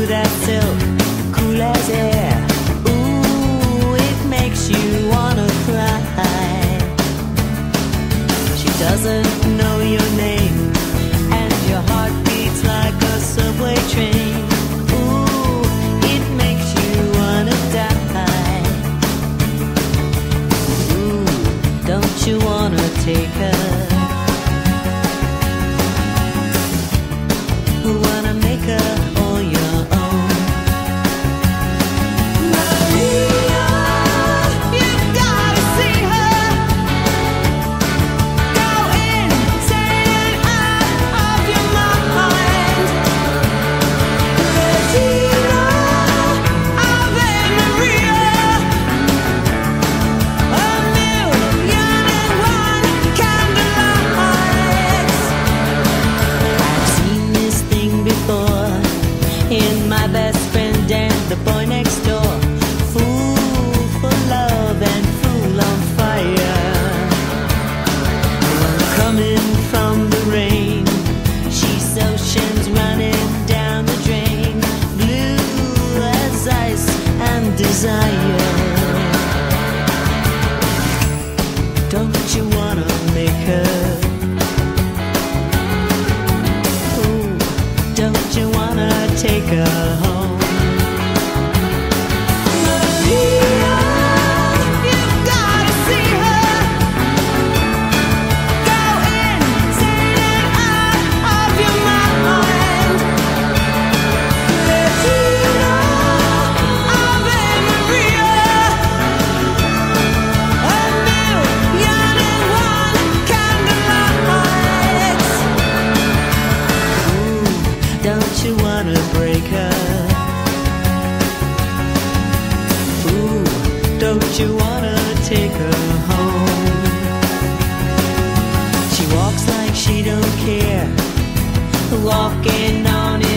smooth as silk, cool as air. Ooh, it makes you wanna cry. She doesn't know your name, and your heart beats like a subway train. Ooh, it makes you wanna die. Ooh, don't you wanna take her? Wanna make her all your own. Maria, you've gotta see her. Go insane out of your mind. Regina, Ave Maria. A million and one candlelights. I've seen this thing before in my best friend and the boy next door. Fool for love and fool on fire. Coming from the rain, she's oceans running down the drain. Blue as ice and desire. Don't you wanna make her? Don't you wanna take her home? Maria, you've gotta see her. Go insane out of your mind. Regina, Ave Maria. A million and one candlelights. Don't you wanna break her? Ooh, don't you wanna take her home? She walks like she don't care, walking on it.